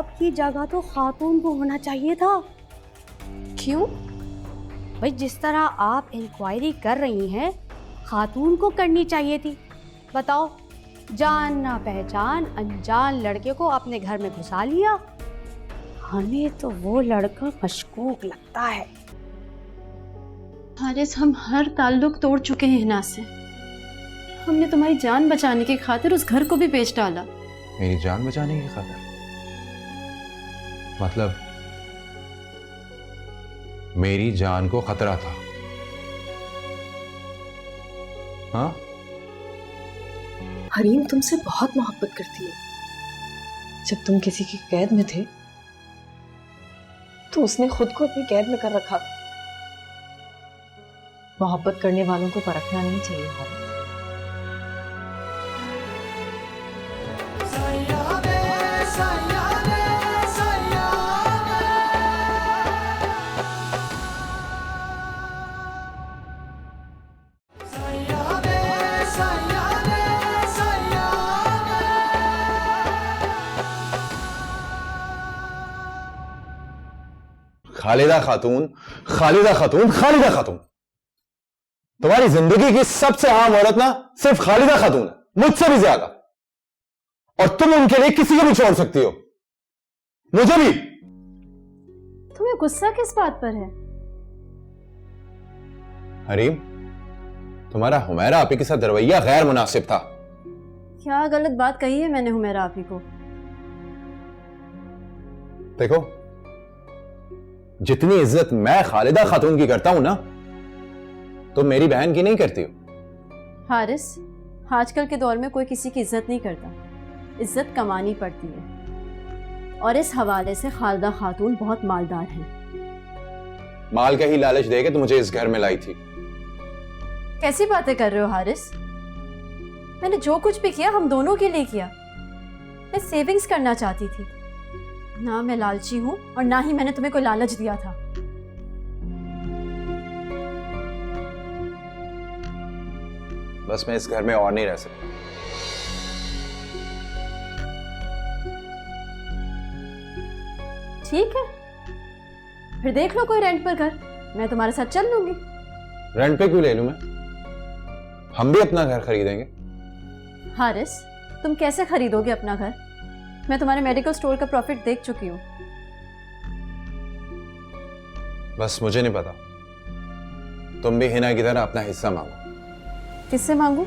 आपकी जगह तो खातून को होना चाहिए था। क्यों? भाई जिस तरह आप इंक्वायरी कर रही हैं, खातून को करनी चाहिए थी। बताओ, जान ना पहचान अनजान लड़के को अपने घर में घुसा लिया। हमें तो वो लड़का मशकूक लगता है। हारिस, हम हर ताल्लुक तोड़ चुके हैं हिना से। हमने तुम्हारी जान बचाने की खातिर उस घर को भी बेच डाला। मेरी जान बचाने की खातिर? मतलब मेरी जान को खतरा था? हाँ? हरीम तुमसे बहुत मोहब्बत करती है। जब तुम किसी की कैद में थे तो उसने खुद को अपनी कैद में कर रखा था। मोहब्बत करने वालों को परखना नहीं चाहिए हारिस। खालिदा खातून, खालिदा खातून, खालिदा खातून। तुम्हारी जिंदगी की सबसे आम औरत ना सिर्फ खालिदा खातून है, मुझसे भी ज्यादा। और तुम उनके लिए किसी को भी छोड़ सकती हो, मुझे भी। तुम्हें गुस्सा किस बात पर है? हरीम, तुम्हारा हुमैरा आपी के साथ रवैया गैर मुनासिब था। क्या गलत बात कही है मैंने हुमैरा आपी को? देखो, जितनी इज्जत मैं खालिदा खातून की करता हूं ना, तुम मेरी बहन की नहीं करती हो। हारिस, आजकल के दौर में कोई किसी की इज्जत नहीं करता, इज्जत कमानी पड़ती है। और इस हवाले से खालिदा खातून बहुत मालदार है। माल का ही लालच देके तो मुझे इस घर में लाई थी। कैसी बातें कर रहे हो हारिस? मैंने जो कुछ भी किया हम दोनों के लिए किया। मैं सेविंग्स करना चाहती थी। ना मैं लालची हूं और ना ही मैंने तुम्हें कोई लालच दिया था। बस मैं इस घर में और नहीं रह सकता। ठीक है, फिर देख लो कोई रेंट पर घर, मैं तुम्हारे साथ चल लूंगी। रेंट पे क्यों ले लूं मैं? हम भी अपना घर खरीदेंगे। हारिस, तुम कैसे खरीदोगे अपना घर? मैं तुम्हारे मेडिकल स्टोर का प्रॉफिट देख चुकी हूँ। बस मुझे नहीं पता, तुम भी हिना की तरह अपना हिस्सा मांगो। किससे मांगू?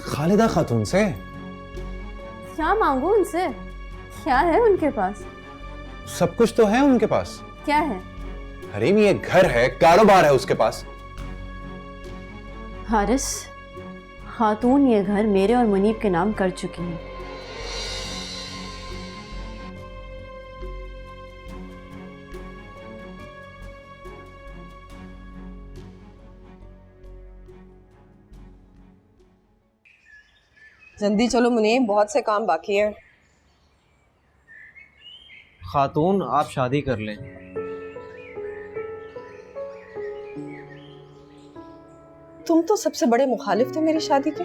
खालिदा खातून से। क्या मांगू उनसे? क्या है उनके पास? सब कुछ तो है उनके पास। क्या है? हरीम, ये घर है, कारोबार है उसके पास। हारिस, खातून ये घर मेरे और मुनीब के नाम कर चुकी है। जल्दी चलो मुनीब, बहुत से काम बाकी है। खातून, आप शादी कर लें। तुम तो सबसे बड़े मुखालिफ थे मेरी शादी के।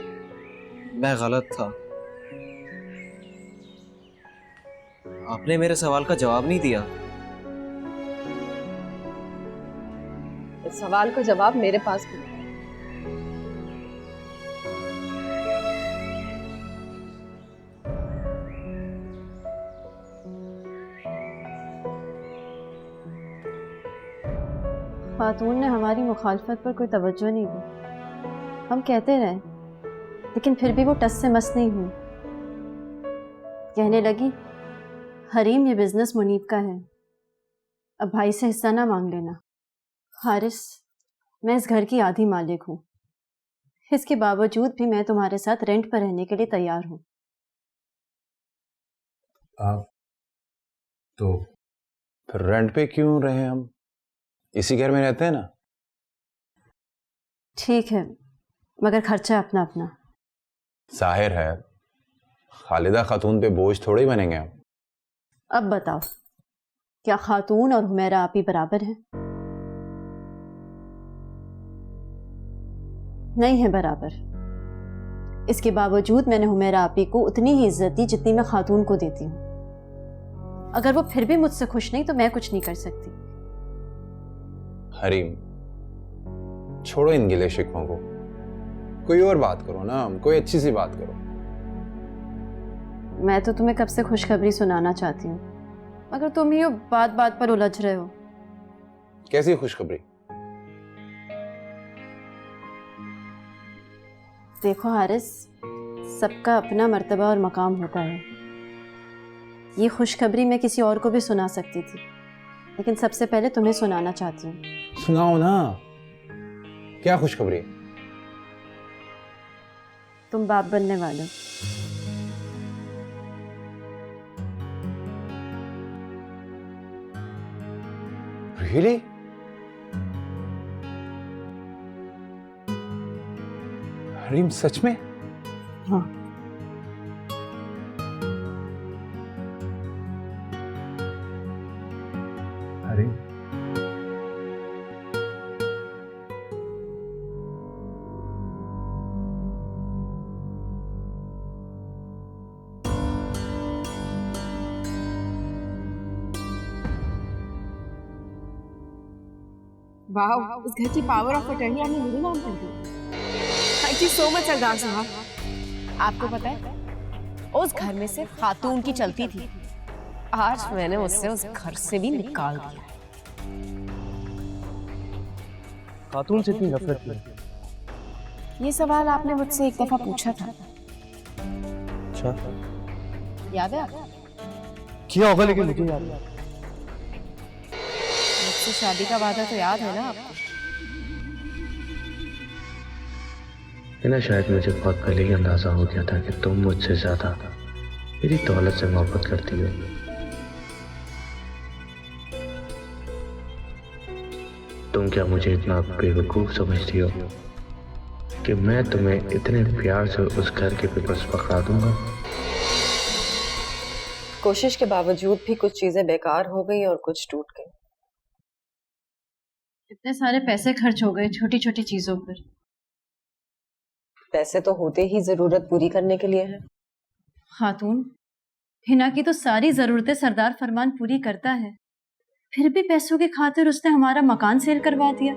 मैं गलत था। आपने मेरे सवाल का जवाब नहीं दिया। इस सवाल का जवाब मेरे पास भी है। खातून ने हमारी मुखालफत पर कोई तवज्जो नहीं दी। हम कहते रहे, लेकिन फिर भी वो टस से मस नहीं हुई। कहने लगी, हरीम ये बिजनेस मुनीब का है, अब भाई से हिस्सा ना मांग लेना। हारिस, मैं इस घर की आधी मालिक हूँ। इसके बावजूद भी मैं तुम्हारे साथ रेंट पर रहने के लिए तैयार हूँ। तो फिर रेंट पे क्यों रहे? हम इसी घर में रहते हैं ना। ठीक है, मगर खर्चा अपना अपना। जाहिर है खालिदा खातून पे बोझ थोड़े ही बनेंगे हम। अब बताओ, क्या खातून और हुमैरा आपी बराबर हैं? नहीं है बराबर। इसके बावजूद मैंने हुमैरा आपी को उतनी ही इज्जत दी जितनी मैं खातून को देती हूँ। अगर वो फिर भी मुझसे खुश नहीं तो मैं कुछ नहीं कर सकती। हरीम, छोड़ो इन गिले शिकवों को, कोई और बात करो ना, कोई अच्छी सी बात करो। मैं तो तुम्हें कब से खुशखबरी सुनाना चाहती हूँ, मगर तुम ही बात बात पर उलझ रहे हो। कैसी खुशखबरी? देखो हारिस, सबका अपना मर्तबा और मकाम होता है। ये खुशखबरी मैं किसी और को भी सुना सकती थी, लेकिन सबसे पहले तुम्हें सुनाना चाहती हूँ। सुनाओ ना, क्या खुशखबरी है? तुम बाप बनने वाले हो। Really? हरीम, सच में? हाँ। हरीम, वाह, उस घर की पावर ऑफ अटर्नी आपने मेरे नाम कर दी। थैंक यू सो मच सरदार साहब। आपको पता है, उस घर में से खातून की चलती थी, आज मैंने उससे उस घर से भी निकाल दिया। खातून से इतनी नफरत क्यों? ये सवाल आपने मुझसे एक दफा पूछा था, अच्छा, याद है? किया होगा लेकिन मुझे याद नहीं। मुझसे शादी का वादा तो याद है ना आपको? ना शायद मुझे बहुत पहले ही अंदाजा हो गया था कि तुम मुझसे ज्यादा मेरी दौलत से मोहब्बत करती हो। तुम क्या मुझे इतना बेवकूफ समझती हो कि मैं तुम्हें इतने प्यार से उस घर के बस पकड़ा दूंगा? कोशिश के बावजूद भी कुछ चीजें बेकार हो गई और कुछ टूट गई। इतने सारे पैसे खर्च हो गए छोटी छोटी चीजों पर। पैसे तो होते ही जरूरत पूरी करने के लिए है। खातून, हिना की तो सारी जरूरतें सरदार फरमान पूरी करता है, फिर भी पैसों की खातिर उसने हमारा मकान सेल करवा दिया।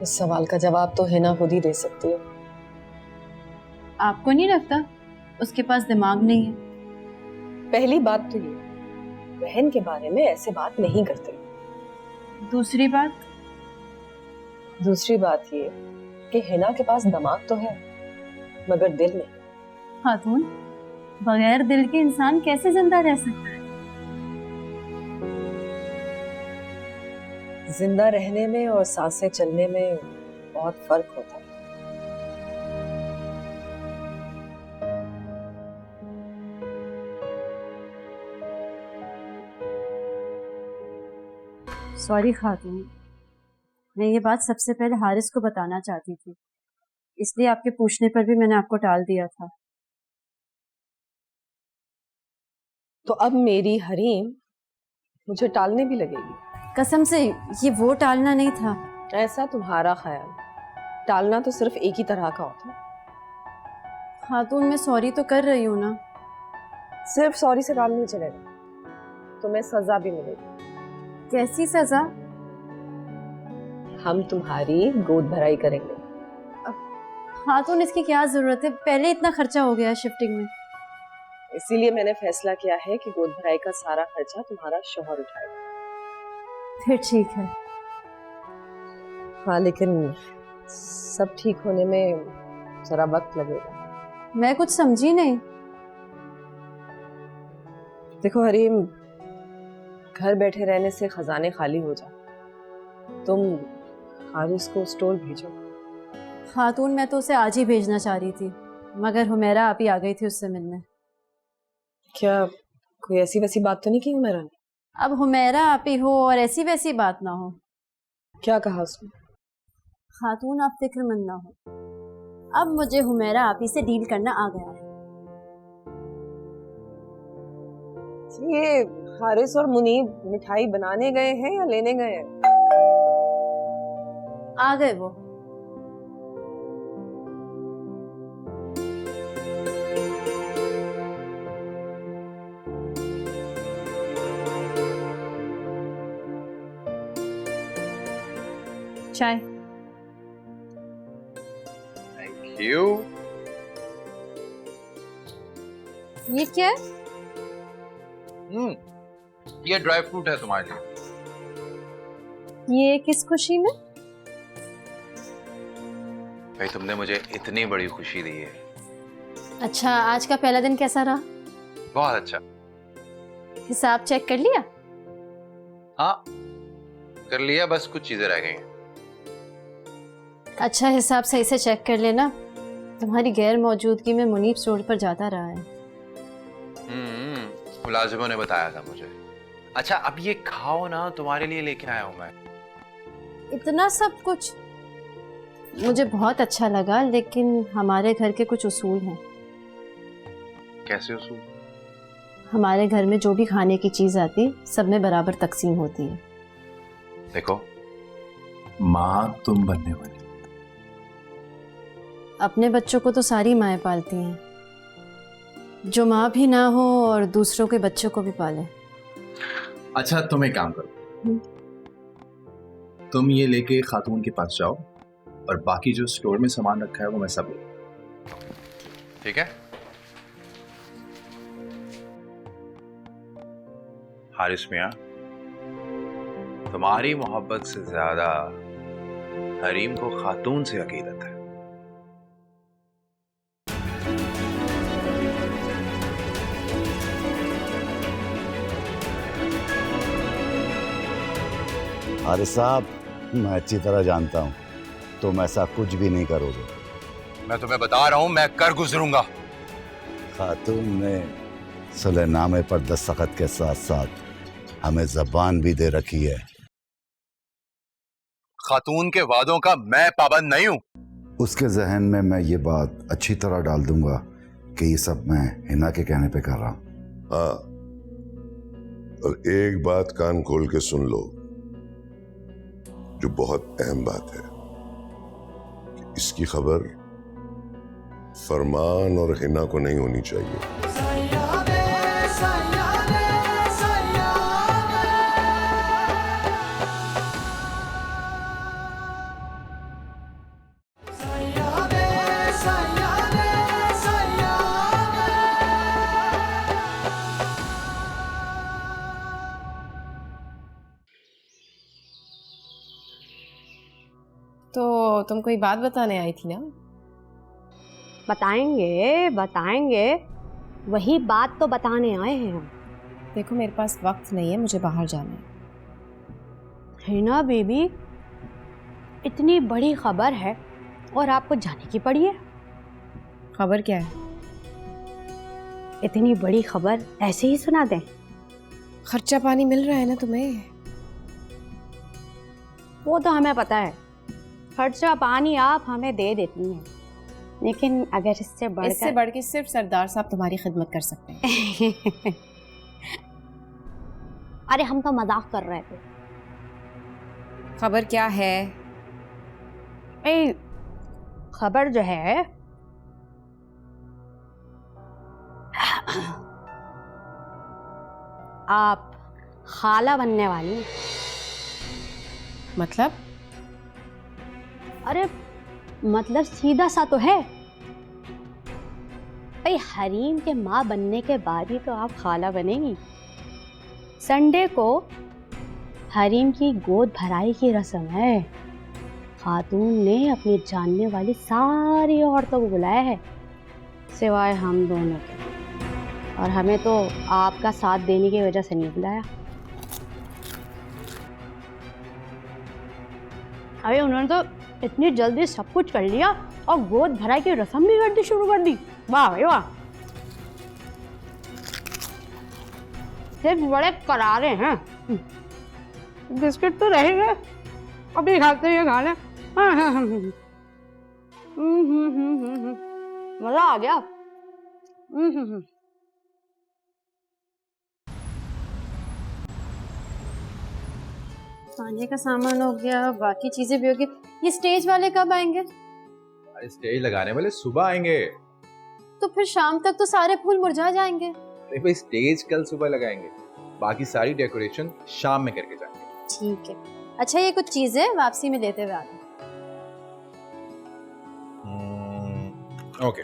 इस सवाल का जवाब तो हिना खुद ही दे सकती है। आपको नहीं लगता उसके पास दिमाग नहीं है? पहली बात तो ये, बहन के बारे में ऐसे बात नहीं करते। दूसरी बात ये कि हिना के पास दिमाग तो है, मगर दिल नहीं। खातून, बगैर दिल के इंसान कैसे जिंदा रह सकता है? जिंदा रहने में और सांसें चलने में बहुत फर्क होता है। सॉरी खातून, मैं ये बात सबसे पहले हारिस को बताना चाहती थी, इसलिए आपके पूछने पर भी मैंने आपको टाल दिया था। तो अब मेरी हरीम मुझे टालने भी लगेगी? कसम से ये वो टालना नहीं था। ऐसा तुम्हारा ख्याल, टालना तो सिर्फ एक ही तरह का होता है। खातून, मैं सॉरी तो कर रही हूँ ना। सिर्फ सॉरी से काम नहीं चलेगा, तुम्हें सजा भी मिलेगी। कैसी सजा? हम तुम्हारी गोद भराई करेंगे। खातून, इसकी क्या जरूरत है? पहले इतना खर्चा हो गया शिफ्टिंग में। इसीलिए मैंने फैसला किया है कि गोद भराई का सारा खर्चा तुम्हारा शौहर उठाएगा। फिर ठीक है। हाँ, लेकिन सब ठीक होने में जरा वक्त लगेगा। मैं कुछ समझी नहीं। देखो हरीम, घर बैठे रहने से खजाने खाली हो जाते। तुम हारिस को स्टोर भेजो। खातून, मैं तो उसे आज ही भेजना चाह रही थी, मगर हुमैरा आप ही आ गई थी उससे मिलने। क्या कोई ऐसी वैसी बात तो नहीं की हुमैरा ने? अब हुमैरा आप ही हो और ऐसी वैसी बात ना हो। क्या कहा उसने? खातून, आप फिक्रमंद ना हो, अब मुझे हुमैरा आप ही से डील करना आ गया है। ये हारिस और मुनीब मिठाई बनाने गए हैं या लेने गए हैं? आ गए वो। चाय। Thank you. ये क्या है? ये ड्राई फ्रूट है तुम्हारे लिए। ये किस खुशी में? भाई तुमने मुझे इतनी बड़ी खुशी दी है। अच्छा, आज का पहला दिन कैसा रहा? बहुत अच्छा। हिसाब चेक कर लिया? हाँ कर लिया, बस कुछ चीजें रह गई हैं। अच्छा, हिसाब सही से चेक कर लेना। तुम्हारी गैर मौजूदगी में मुनीब स्टोर पर जाता रहा है। मुलाजिमों ने बताया था मुझे। अच्छा अब ये खाओ ना, तुम्हारे लिए लेके आया हूं मैं। इतना सब कुछ मुझे बहुत अच्छा लगा, लेकिन हमारे घर के कुछ उसूल हैं। कैसे उसूल? हमारे घर में जो भी खाने की चीज आती सब में बराबर तकसीम होती है। देखो माँ तुम बनने वाली। अपने बच्चों को तो सारी माएँ पालती हैं, जो माँ भी ना हो और दूसरों के बच्चों को भी पाले। अच्छा तुम एक काम करो, तुम ये लेके खातून के पास जाओ और बाकी जो स्टोर में सामान रखा है वो मैं सब ले। ठीक है। हारिस मियां, तुम्हारी मोहब्बत से ज्यादा हरीम को खातून से अकीदत है। हारिस साहब, मैं अच्छी तरह जानता हूँ तुम ऐसा कुछ भी नहीं करोगे। मैं तुम्हें बता रहा हूं, मैं कर गुजरूंगा। खातून ने सुलहनामे पर दस्तखत के साथ साथ हमें ज़बान भी दे रखी है। खातून के वादों का मैं पाबंद नहीं हूं। उसके जहन में मैं ये बात अच्छी तरह डाल दूंगा कि ये सब मैं हिना के कहने पे कर रहा हूँ। हाँ, और एक बात कान खोल के सुन लो, जो बहुत अहम बात है कि इसकी खबर फरमान और हिना को नहीं होनी चाहिए। तो तुम कोई बात बताने आई थी ना? बताएंगे बताएंगे, वही बात तो बताने आए हैं हम। देखो मेरे पास वक्त नहीं है, मुझे बाहर जाना है। हिना बेबी, इतनी बड़ी खबर है और आपको जाने की पड़ी है। खबर क्या है? इतनी बड़ी खबर ऐसे ही सुना दें? खर्चा पानी मिल रहा है ना तुम्हें? वो तो हमें पता है, खर्चा पानी आप हमें दे देती हैं, लेकिन अगर इससे बढ़ के सिर्फ सरदार साहब तुम्हारी खिदमत कर सकते हैं। अरे हम तो मजाक कर रहे थे। खबर क्या है? खबर जो है, आप खाला बनने वाली हैं। मतलब? अरे मतलब सीधा सा तो है भाई, हरीम के माँ बनने के बाद ही तो आप खाला बनेंगी। संडे को हरीम की गोद भराई की रस्म है। खातून ने अपनी जानने वाली सारी औरतों को बुलाया है, सिवाय हम दोनों के, और हमें तो आपका साथ देने की वजह से नहीं बुलाया। अरे उन्होंने तो इतनी जल्दी सब कुछ कर लिया और गोद भराई की रस्म भी कर दी, शुरू कर दी। वाह भाई वाह, सिर्फ बड़े करारे हैं। बिस्किट तो रहेंगे, अभी खाते हैं खाने। मजा आ गया। खाने का सामान हो गया, बाकी चीजें भी होगी। ये स्टेज वाले कब आएंगे? अरे स्टेज लगाने वाले सुबह आएंगे। तो फिर शाम तक तो सारे फूल मुरझा जाएंगे। अरे भाई स्टेज कल सुबह लगाएंगे, बाकी सारी डेकोरेशन शाम में करके जाएंगे। ठीक है। अच्छा ये कुछ चीजें वापसी में लेते हुए आना। ओके,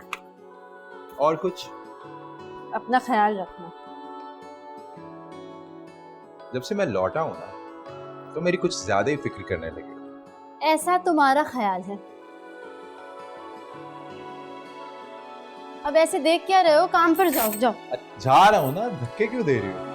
और कुछ? अपना ख्याल रखना। जब से मैं लौटा हूं ना तो मेरी कुछ ज्यादा ही फिक्र करने लगी। ऐसा तुम्हारा ख्याल है। अब ऐसे देख क्या रहे हो, काम पर जाओ। जाओ। जा रहा हूं ना, धक्के क्यों दे रही हो?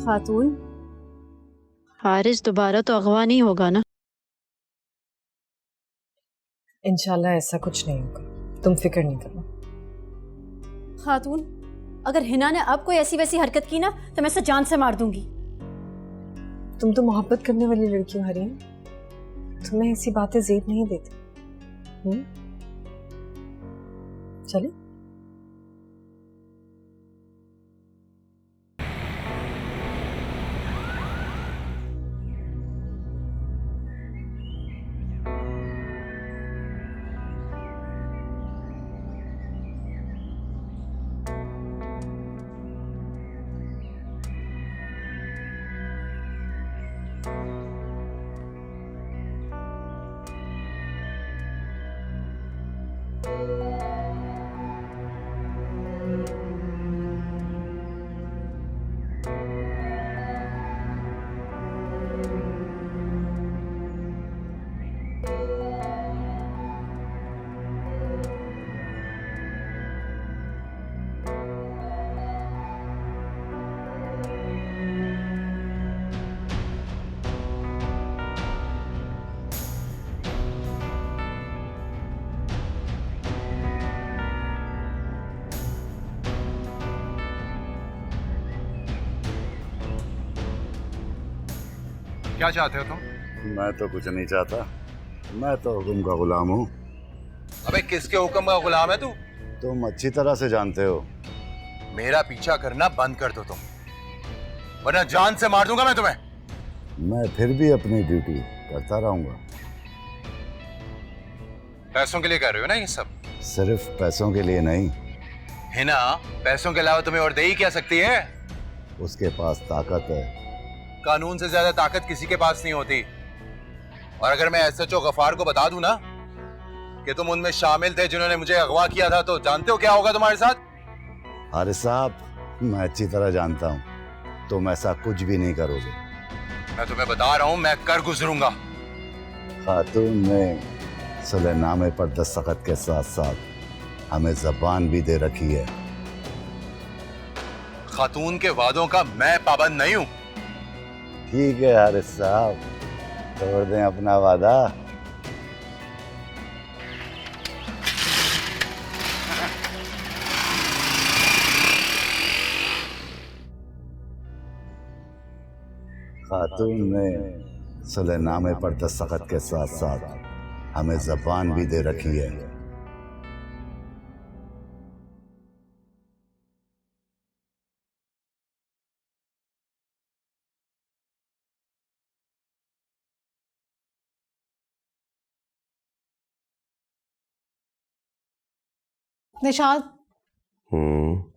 खातून, हारिस दोबारा तो अगवा नहीं होगा ना? इंशाल्लाह ऐसा कुछ नहीं होगा, तुम फिक्र नहीं करो। खातून, अगर हिना ने अब कोई ऐसी वैसी हरकत की ना तो मैं इसे जान से मार दूंगी। तुम तो मोहब्बत करने वाली लड़की हो हरीम, तुम्हें ऐसी बातें ज़ेब नहीं देती। चले। क्या चाहते हो तुम? मैं तो कुछ नहीं चाहता, मैं तो हुक्म का गुलाम हूँ। अबे किसके हुक्म का गुलाम है तू? तुम अच्छी तरह से जानते हो। मेरा पीछा करना बंद कर दो तुम, वरना जान से मार दूंगा मैं तुम्हें। मैं फिर भी अपनी ड्यूटी करता रहूंगा। पैसों के लिए कर रहे हो ना ये सब? सिर्फ पैसों के लिए नहीं। हिना पैसों के अलावा तुम्हें और दे ही क्या सकती है? उसके पास ताकत है। कानून से ज्यादा ताकत किसी के पास नहीं होती। और अगर मैं एसएचओ गफार को बता दूं ना कि तुम उनमें शामिल थे जिन्होंने मुझे अगवा किया था, तो जानते हो क्या होगा तुम्हारे साथ? अरे साहब, मैं अच्छी तरह जानता हूँ तुम ऐसा कुछ भी नहीं करोगे। मैं तुम्हें बता रहा हूं, मैं कर गुजरूंगा। खातून ने सुलहनामे पर दस्तखत के साथ साथ हमें जबान भी दे रखी है। खातून के वादों का मैं पाबंद नहीं हूं। ठीक है हारिस साहब, तोड़ दें अपना वादा। खातून ने सुलहनामे पर दस्तखत के साथ साथ हमें जबान भी दे रखी है। निशाद,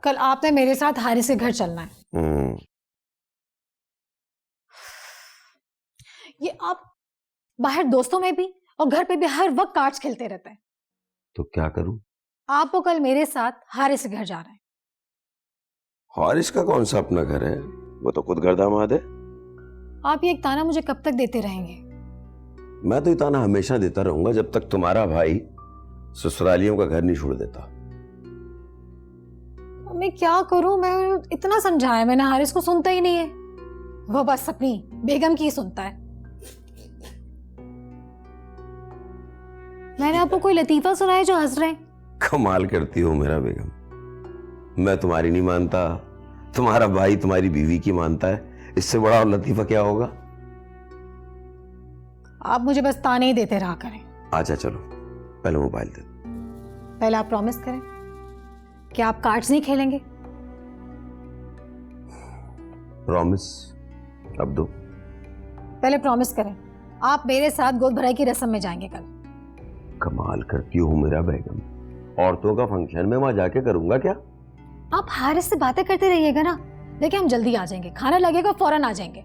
कल आपने मेरे साथ हारिस के घर चलना है। ये आप बाहर दोस्तों में भी और घर पे भी हर वक्त कार्ड्स खेलते रहते हैं। तो क्या करूं? आप वो कल मेरे साथ हारिस के घर जा रहे हैं। हारिस का कौन सा अपना घर है? वो तो खुद घर दामाद है। आप ये एक ताना मुझे कब तक देते रहेंगे? मैं तो ये ताना हमेशा देता रहूंगा जब तक तुम्हारा भाई ससुरालियों का घर नहीं छोड़ देता। मैं क्या करूं? मैं इतना समझाया मैंने, हारिस को सुनता ही नहीं है। वो बस अपनी बेगम की ही सुनता है। मैंने आपको कोई लतीफा सुनाया जो हंस रहे हैं? कमाल करती हो मेरा बेगम। मैं तुम्हारी नहीं मानता, तुम्हारा भाई तुम्हारी बीवी की मानता है। इससे बड़ा और लतीफा क्या होगा? आप मुझे बस ताने ही देते रहा करें। अच्छा चलो, पहले मोबाइल दे। पहले आप प्रॉमिस करें कि आप कार्ड्स नहीं खेलेंगे। प्रॉमिस? अब दो। पहले प्रॉमिस करें, आप मेरे साथ गोद भराई की रस्म में जाएंगे कल। कमाल करती हो मेरा बेगम, औरतों का फंक्शन में वहां जाके करूंगा क्या? आप हारिस से बातें करते रहिएगा ना, लेकिन हम जल्दी आ जाएंगे, खाना लगेगा फौरन आ जाएंगे।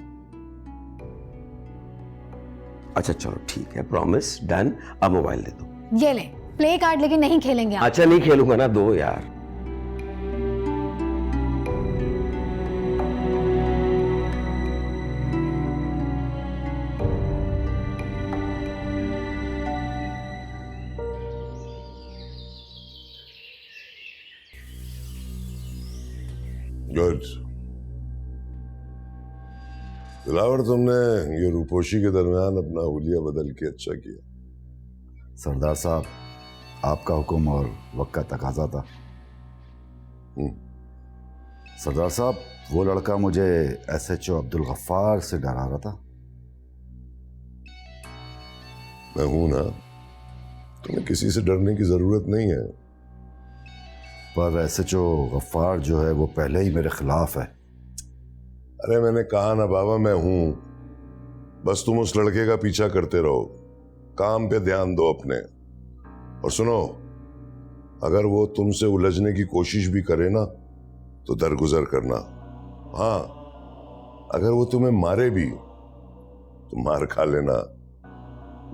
अच्छा चलो ठीक है, प्रॉमिस डन। अब मोबाइल दे दो। ये ले प्ले कार्ड, लेकिन नहीं खेलेंगे आप। अच्छा नहीं खेलूंगा ना, दो यार। गुड दिलावर, तुमने ये रूपोशी के दरमियान अपना हुलिया बदल के अच्छा किया। सरदार साहब, आपका हुक्म और वक्त का तकाजा था। सरदार साहब, वो लड़का मुझे SHO अब्दुल गफ्फार से डरा रहा था। मैं हूं ना, तुम्हें किसी से डरने की जरूरत नहीं है। पर SHO गफ्फार जो है वो पहले ही मेरे खिलाफ है। अरे मैंने कहा ना बाबा, मैं हूं। बस तुम उस लड़के का पीछा करते रहो, काम पे ध्यान दो अपने। और सुनो, अगर वो तुमसे उलझने की कोशिश भी करे ना तो दरगुजर करना। हाँ, अगर वो तुम्हें मारे भी तो मार खा लेना,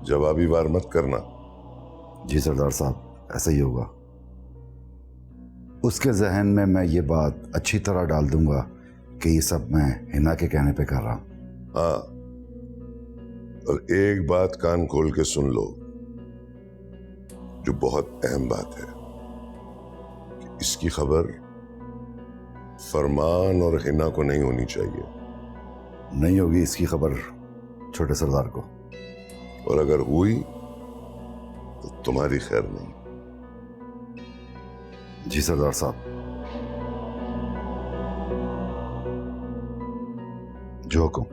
जवाबी वार मत करना। जी सरदार साहब, ऐसा ही होगा। उसके जहन में मैं ये बात अच्छी तरह डाल दूंगा कि ये सब मैं हिना के कहने पे कर रहा हूं। हाँ, और एक बात कान खोल के सुन लो, जो बहुत अहम बात है कि इसकी खबर फरमान और हिना को नहीं होनी चाहिए। नहीं होगी इसकी खबर छोटे सरदार को, और अगर हुई तो तुम्हारी खैर नहीं। जी सरदार साहब। जो हुक्म।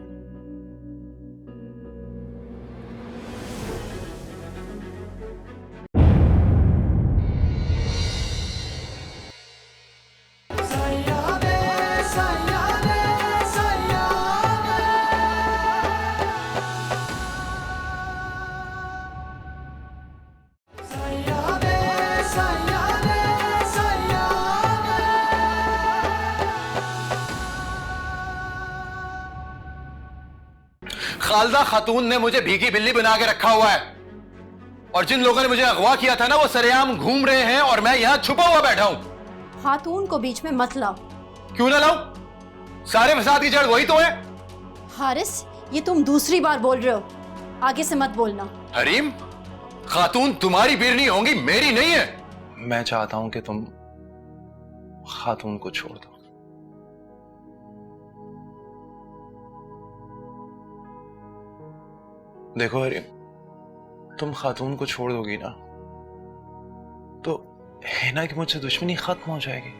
खालदा खातून ने मुझे भीगी बिल्ली बना के रखा हुआ है, और जिन लोगों ने मुझे अगवा किया था ना, वो सरेआम घूम रहे हैं और मैं यहां छुपा हुआ बैठा हूं। खातून को बीच में मत लाओ। क्यों ना लाऊं? सारे फसाद की जड़ वही तो है। हारिस, ये तुम दूसरी बार बोल रहे हो, आगे से मत बोलना। हरीम, खातून तुम्हारी बीरनी होंगी, मेरी नहीं है। मैं चाहता हूं कि तुम खातून को छोड़ दो। देखो हरीम, तुम खातून को छोड़ दोगी ना तो हिना की मुझसे दुश्मनी खत्म हो जाएगी।